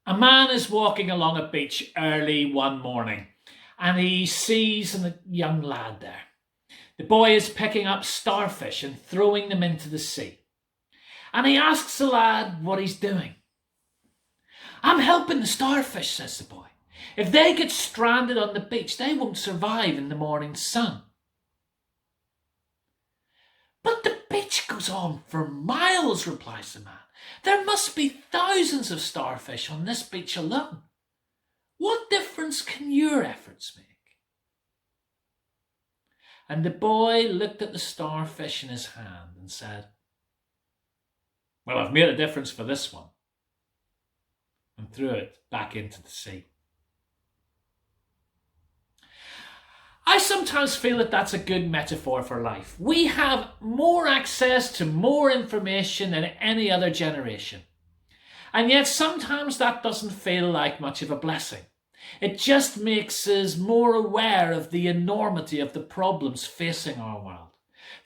A man is walking along a beach early one morning and he sees a young lad there. The boy is picking up starfish and throwing them into the sea. And he asks the lad what he's doing. "I'm helping the starfish," says the boy. "If they get stranded on the beach, they won't survive in the morning sun." "But the beach goes on for miles," replies the man. "There must be thousands of starfish on this beach alone. What difference can your efforts make?" And the boy looked at the starfish in his hand and said, "Well, I've made a difference for this one," and threw it back into the sea. I sometimes feel that that's a good metaphor for life. We have more access to more information than any other generation. And yet sometimes that doesn't feel like much of a blessing. It just makes us more aware of the enormity of the problems facing our world.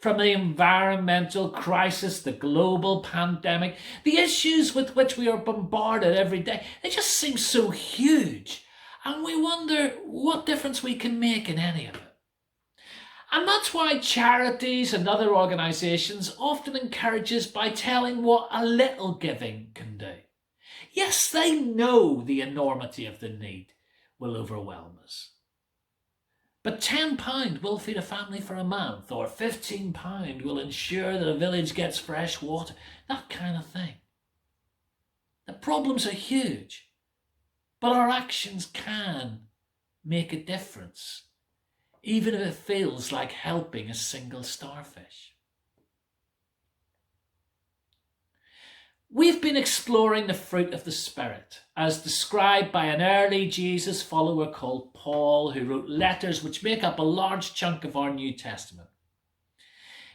From the environmental crisis, the global pandemic, the issues with which we are bombarded every day, they just seem so huge. And we wonder what difference we can make in any of it. And that's why charities and other organisations often encourage us by telling what a little giving can do. Yes, they know the enormity of the need will overwhelm us. But £10 will feed a family for a month, or £15 will ensure that a village gets fresh water, that kind of thing. The problems are huge, but our actions can make a difference, even if it feels like helping a single starfish. We've been exploring the fruit of the Spirit, as described by an early Jesus follower called Paul, who wrote letters which make up a large chunk of our New Testament.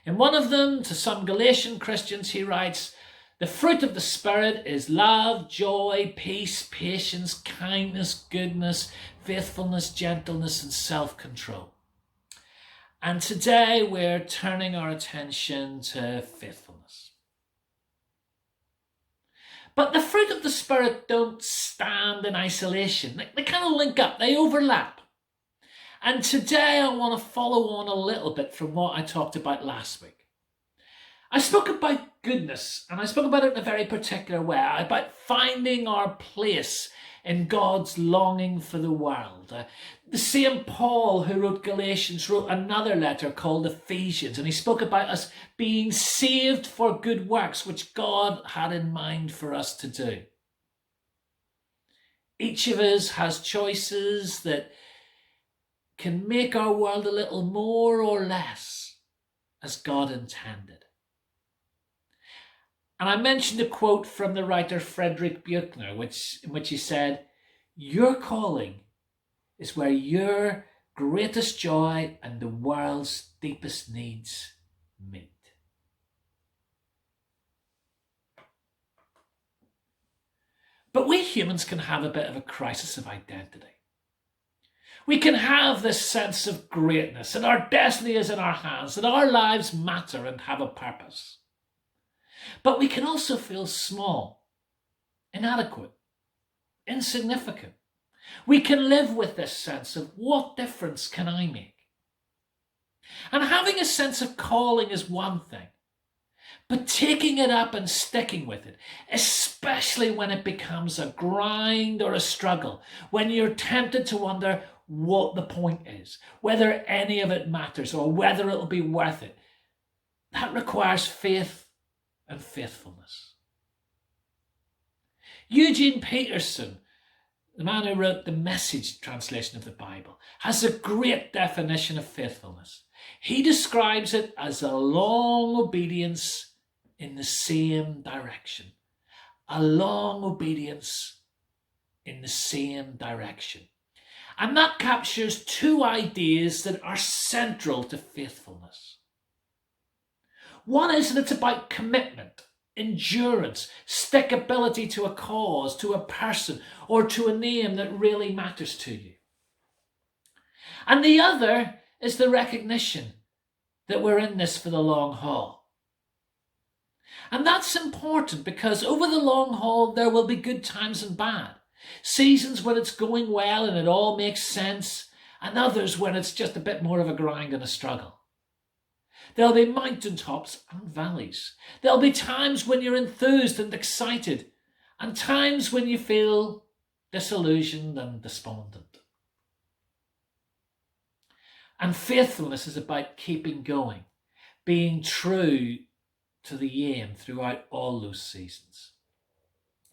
In one of them, to some Galatian Christians, he writes, "The fruit of the Spirit is love, joy, peace, patience, kindness, goodness, faithfulness, gentleness, and self-control." And today we're turning our attention to faithfulness. But the fruit of the Spirit don't stand in isolation. They kind of link up, they overlap. And today I want to follow on a little bit from what I talked about last week. I spoke about goodness, and I spoke about it in a very particular way, about finding our place in God's longing for the world. The same Paul who wrote Galatians wrote another letter called Ephesians, and he spoke about us being saved for good works, which God had in mind for us to do. Each of us has choices that can make our world a little more or less as God intended. And I mentioned a quote from the writer Frederick Buechner, in which he said, "Your calling is where your greatest joy and the world's deepest needs meet." But we humans can have a bit of a crisis of identity. We can have this sense of greatness, and our destiny is in our hands, that our lives matter and have a purpose. But we can also feel small, inadequate, insignificant. We can live with this sense of, what difference can I make? And having a sense of calling is one thing, but taking it up and sticking with it, especially when it becomes a grind or a struggle, when you're tempted to wonder what the point is, whether any of it matters or whether it'll be worth it, that requires faith and faithfulness. Eugene Peterson, the man who wrote the Message translation of the Bible, has a great definition of faithfulness. He describes it as a long obedience in the same direction. A long obedience in the same direction. And that captures two ideas that are central to faithfulness. One is that it's about commitment, endurance, stickability to a cause, to a person, or to a name that really matters to you. And the other is the recognition that we're in this for the long haul. And that's important because over the long haul there will be good times and bad. Seasons when it's going well and it all makes sense, and others when it's just a bit more of a grind and a struggle. There'll be mountaintops and valleys. There'll be times when you're enthused and excited, and times when you feel disillusioned and despondent. And faithfulness is about keeping going, being true to the aim throughout all those seasons.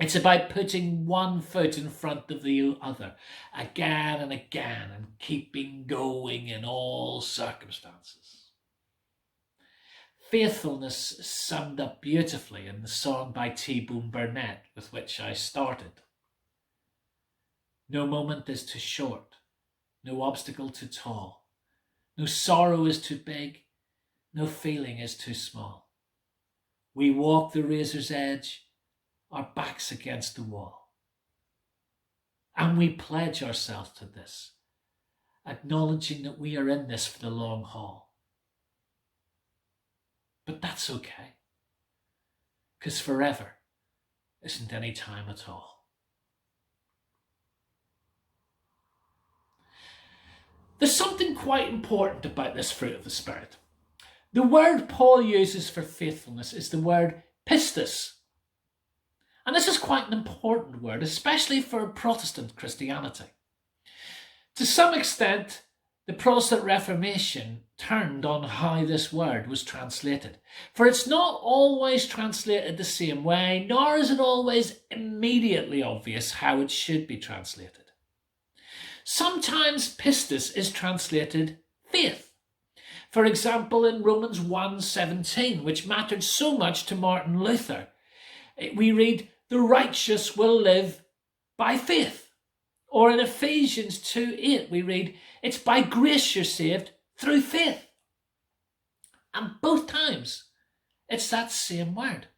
It's about putting one foot in front of the other again and again and keeping going in all circumstances. Faithfulness is summed up beautifully in the song by T-Bone Burnett with which I started. No moment is too short, no obstacle too tall, no sorrow is too big, no feeling is too small. We walk the razor's edge, our backs against the wall. And we pledge ourselves to this, acknowledging that we are in this for the long haul. But that's okay, because forever isn't any time at all. There's something quite important about this fruit of the Spirit. The word Paul uses for faithfulness is the word pistis. And this is quite an important word, especially for Protestant Christianity. To some extent, the Protestant Reformation turned on how this word was translated. For it's not always translated the same way, nor is it always immediately obvious how it should be translated. Sometimes pistis is translated faith. For example, in Romans 1:17, which mattered so much to Martin Luther, we read, "The righteous will live by faith." Or in Ephesians 2:8, we read, "It's by grace you're saved through faith." And both times, it's that same word.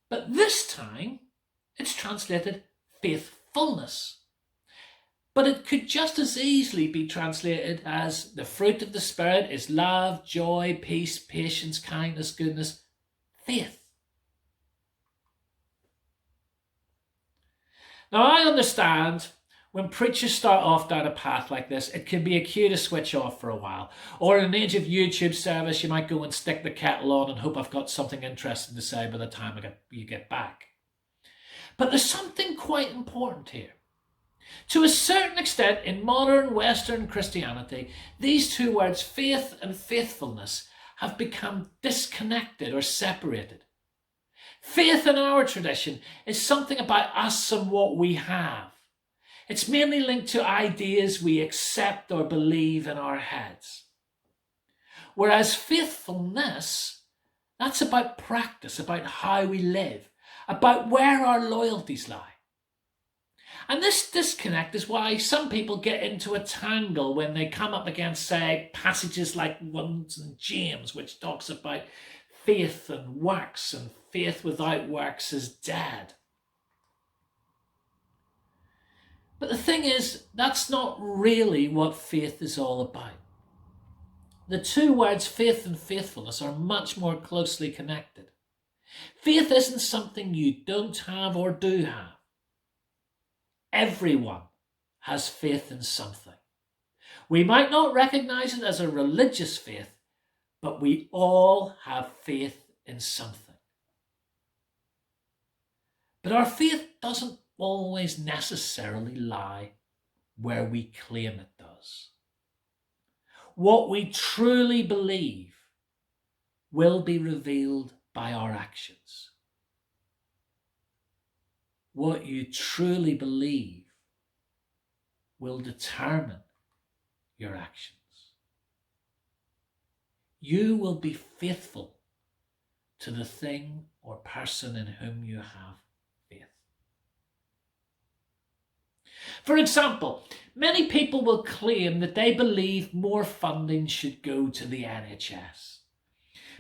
But this time, it's translated faithfulness. But it could just as easily be translated as the fruit of the Spirit is love, joy, peace, patience, kindness, goodness, faith. Now, I understand when preachers start off down a path like this, it can be a cue to switch off for a while. Or in an age of YouTube service, you might go and stick the kettle on and hope I've got something interesting to say by the time you get back. But there's something quite important here. To a certain extent, in modern Western Christianity, these two words, faith and faithfulness, have become disconnected or separated. Faith in our tradition is something about us and what we have. It's mainly linked to ideas we accept or believe in our heads. Whereas faithfulness, that's about practice, about how we live, about where our loyalties lie. And this disconnect is why some people get into a tangle when they come up against, say, passages like 1 St. James, which talks about faith and works, and faith without works is dead. But the thing is, that's not really what faith is all about. The two words faith and faithfulness are much more closely connected. Faith isn't something you don't have or do have. Everyone has faith in something. We might not recognize it as a religious faith, but we all have faith in something. But our faith doesn't always necessarily lie where we claim it does. What we truly believe will be revealed by our actions. What you truly believe will determine your actions. You will be faithful to the thing or person in whom you have faith. For example, many people will claim that they believe more funding should go to the NHS.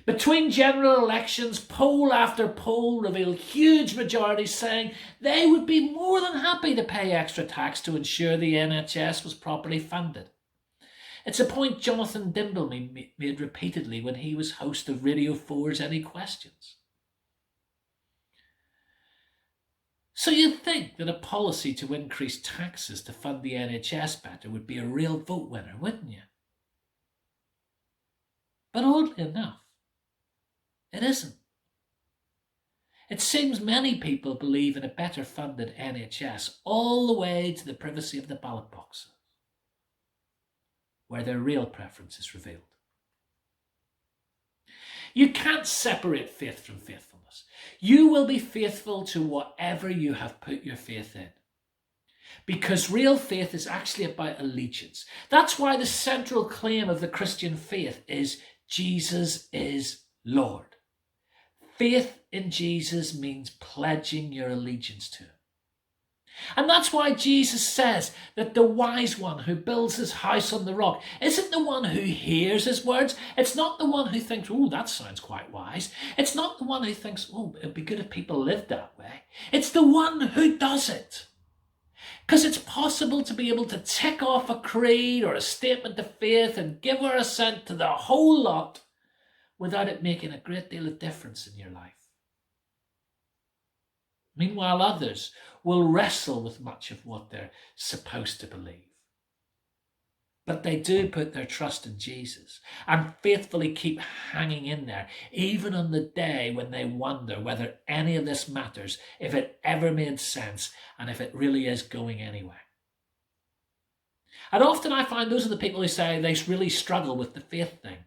Between general elections, poll after poll revealed huge majorities saying they would be more than happy to pay extra tax to ensure the NHS was properly funded. It's a point Jonathan Dimbleby made repeatedly when he was host of Radio 4's Any Questions. So you'd think that a policy to increase taxes to fund the NHS better would be a real vote winner, wouldn't you? But oddly enough, it isn't. It seems many people believe in a better funded NHS all the way to the privacy of the ballot boxes, where their real preference is revealed. You can't separate faith from faithfulness. You will be faithful to whatever you have put your faith in. Because real faith is actually about allegiance. That's why the central claim of the Christian faith is Jesus is Lord. Faith in Jesus means pledging your allegiance to him. And that's why Jesus says that the wise one who builds his house on the rock isn't the one who hears his words. It's not the one who thinks, oh, that sounds quite wise. It's not the one who thinks, oh, it'd be good if people lived that way. It's the one who does it. Because it's possible to be able to tick off a creed or a statement of faith and give our assent to the whole lot without it making a great deal of difference in your life. Meanwhile, others will wrestle with much of what they're supposed to believe. But they do put their trust in Jesus and faithfully keep hanging in there, even on the day when they wonder whether any of this matters, if it ever made sense, and if it really is going anywhere. And often I find those are the people who say they really struggle with the faith thing,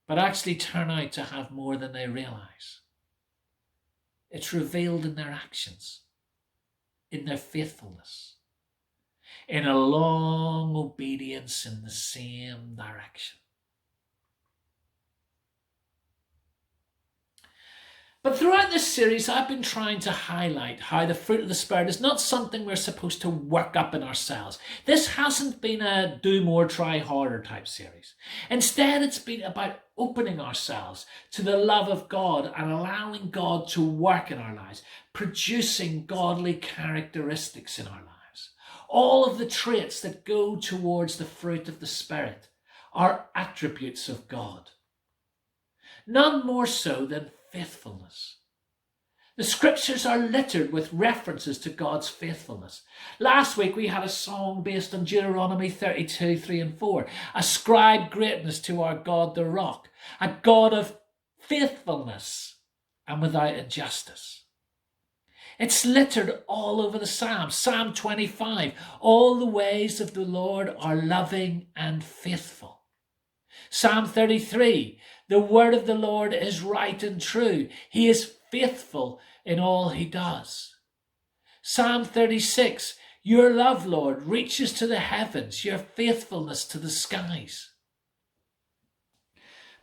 but actually turn out to have more than they realise. It's revealed in their actions, in their faithfulness, in a long obedience in the same direction. But throughout this series, I've been trying to highlight how the fruit of the Spirit is not something we're supposed to work up in ourselves. This hasn't been a do more, try harder type series. Instead, it's been about opening ourselves to the love of God and allowing God to work in our lives, producing godly characteristics in our lives. All of the traits that go towards the fruit of the Spirit are attributes of God. None more so than faithfulness. The scriptures are littered with references to God's faithfulness. Last week we had a song based on Deuteronomy 32, 3 and 4. Ascribe greatness to our God the rock, a God of faithfulness and without injustice. It's littered all over the Psalms. Psalm 25, all the ways of the Lord are loving and faithful. Psalm 33, the word of the Lord is right and true. He is faithful in all he does. Psalm 36, your love, Lord, reaches to the heavens, your faithfulness to the skies.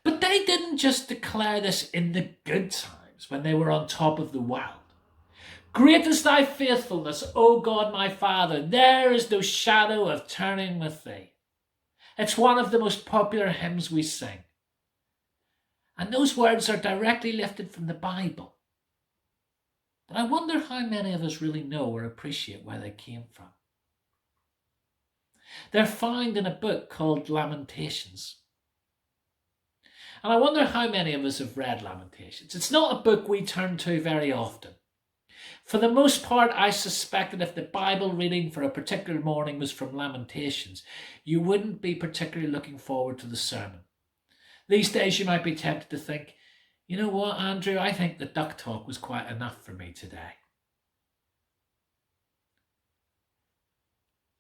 But they didn't just declare this in the good times when they were on top of the world. Great is thy faithfulness, O God my Father. There is no shadow of turning with thee. It's one of the most popular hymns we sing. And those words are directly lifted from the Bible. But I wonder how many of us really know or appreciate where they came from. They're found in a book called Lamentations. And I wonder how many of us have read Lamentations. It's not a book we turn to very often. For the most part, I suspect that if the Bible reading for a particular morning was from Lamentations, you wouldn't be particularly looking forward to the sermon. These days you might be tempted to think, you know what, Andrew, I think the duck talk was quite enough for me today.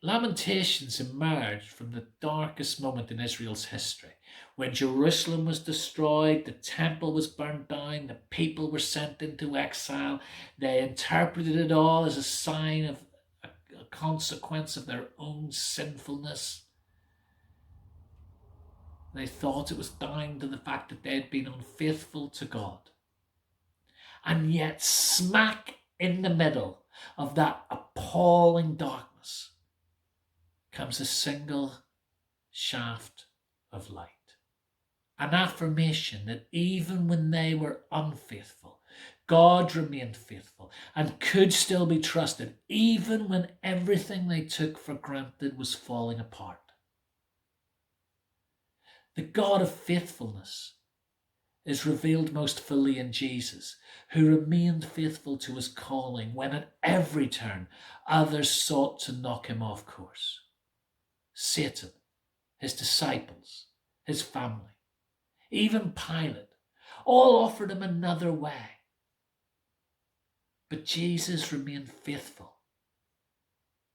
Lamentations emerged from the darkest moment in Israel's history, when Jerusalem was destroyed, the temple was burned down, the people were sent into exile. They interpreted it all as a sign of a consequence of their own sinfulness. They thought it was down to the fact that they had been unfaithful to God. And yet, smack in the middle of that appalling darkness comes a single shaft of light. An affirmation that even when they were unfaithful, God remained faithful and could still be trusted, even when everything they took for granted was falling apart. The God of faithfulness is revealed most fully in Jesus, who remained faithful to his calling when at every turn others sought to knock him off course. Satan, his disciples, his family, even Pilate, all offered him another way. But Jesus remained faithful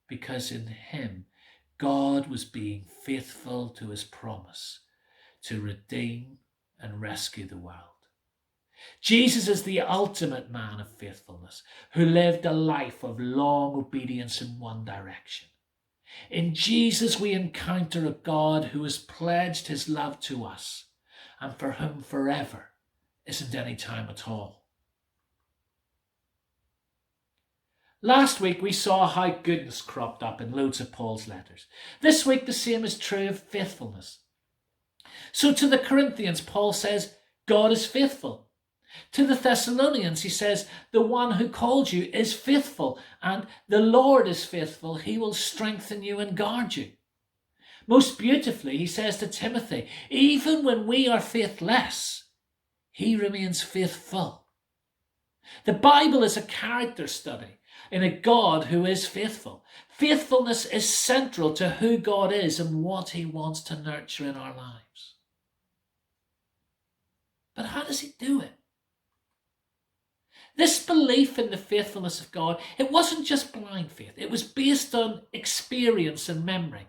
because in him God was being faithful to his promise to redeem and rescue the world. Jesus is the ultimate man of faithfulness who lived a life of long obedience in one direction. In Jesus we encounter a God who has pledged his love to us and for whom forever isn't any time at all. Last week we saw how goodness cropped up in loads of Paul's letters. This week the same is true of faithfulness. So to the Corinthians, Paul says, God is faithful. To the Thessalonians, he says, the one who called you is faithful, and the Lord is faithful. He will strengthen you and guard you. Most beautifully, he says to Timothy, even when we are faithless, he remains faithful. The Bible is a character study in a God who is faithful. Faithfulness is central to who God is and what he wants to nurture in our lives. But how does he do it? This belief in the faithfulness of God, it wasn't just blind faith. It was based on experience and memory.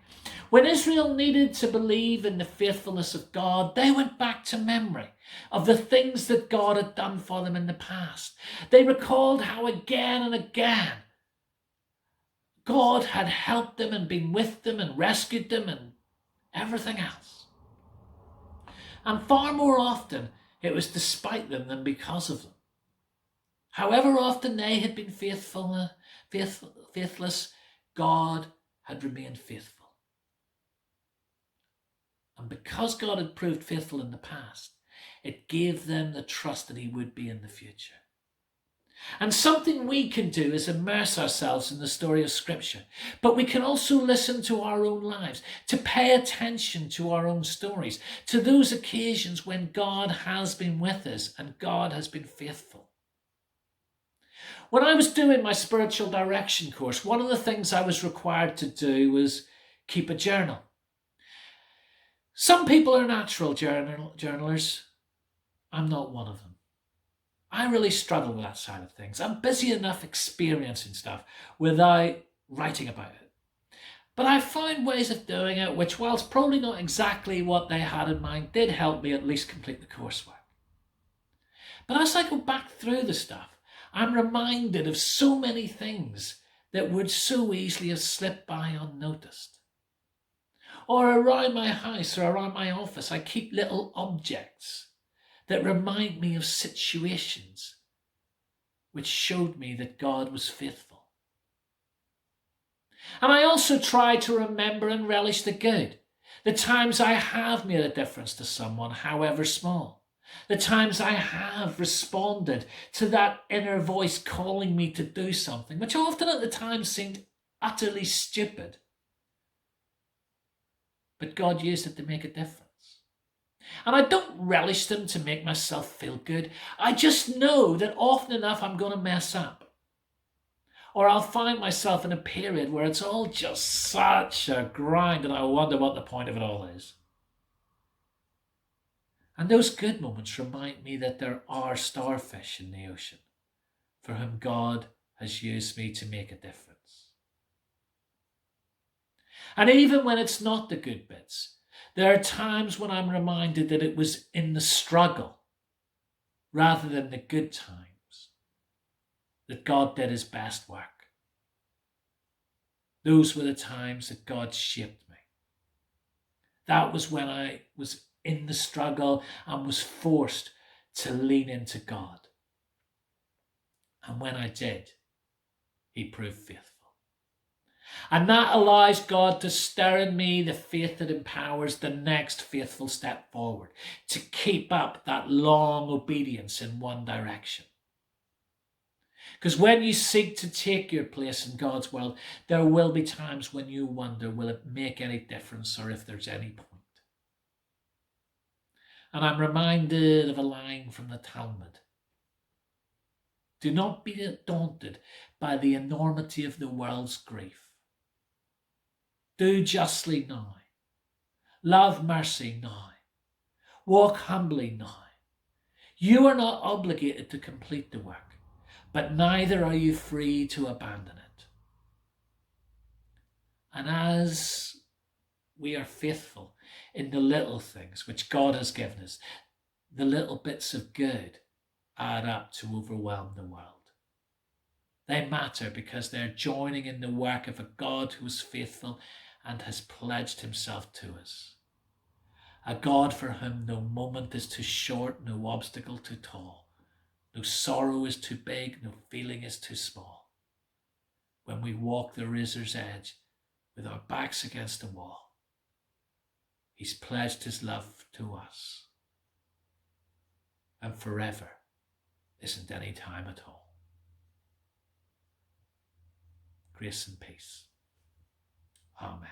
When Israel needed to believe in the faithfulness of God, they went back to memory of the things that God had done for them in the past. They recalled how again and again God had helped them and been with them and rescued them and everything else. And far more often, it was despite them than because of them. However often they had been faithless, God had remained faithful. And because God had proved faithful in the past, it gave them the trust that he would be in the future. And something we can do is immerse ourselves in the story of Scripture. But we can also listen to our own lives, to pay attention to our own stories, to those occasions when God has been with us and God has been faithful. When I was doing my spiritual direction course, one of the things I was required to do was keep a journal. Some people are natural journalers. I'm not one of them. I really struggle with that side of things. I'm busy enough experiencing stuff without writing about it. But I found ways of doing it which, whilst probably not exactly what they had in mind, did help me at least complete the coursework. But as I go back through the stuff, I'm reminded of so many things that would so easily have slipped by unnoticed. Or around my house or around my office, I keep little objects that remind me of situations which showed me that God was faithful. And I also try to remember and relish the good, the times I have made a difference to someone, however small. The times I have responded to that inner voice calling me to do something, which often at the time seemed utterly stupid. But God used it to make a difference. And I don't relish them to make myself feel good. I just know that often enough I'm going to mess up. Or I'll find myself in a period where it's all just such a grind and I wonder what the point of it all is. And those good moments remind me that there are starfish in the ocean for whom God has used me to make a difference. And even when it's not the good bits, there are times when I'm reminded that it was in the struggle rather than the good times that God did his best work. Those were the times that God shaped me. That was when I was in the struggle and was forced to lean into God. And when I did, he proved faithful. And that allows God to stir in me the faith that empowers the next faithful step forward, to keep up that long obedience in one direction. Because when you seek to take your place in God's world, there will be times when you wonder, will it make any difference or if there's any point? And I'm reminded of a line from the Talmud. Do not be daunted by the enormity of the world's grief. Do justly now. Love mercy now. Walk humbly now. You are not obligated to complete the work, but neither are you free to abandon it. And as we are faithful in the little things which God has given us, the little bits of good add up to overwhelm the world. They matter because they're joining in the work of a God who is faithful and has pledged himself to us. A God for whom no moment is too short, no obstacle too tall, no sorrow is too big, no feeling is too small. When we walk the razor's edge with our backs against the wall, he's pledged his love to us. And forever isn't any time at all. Grace and peace. Amen.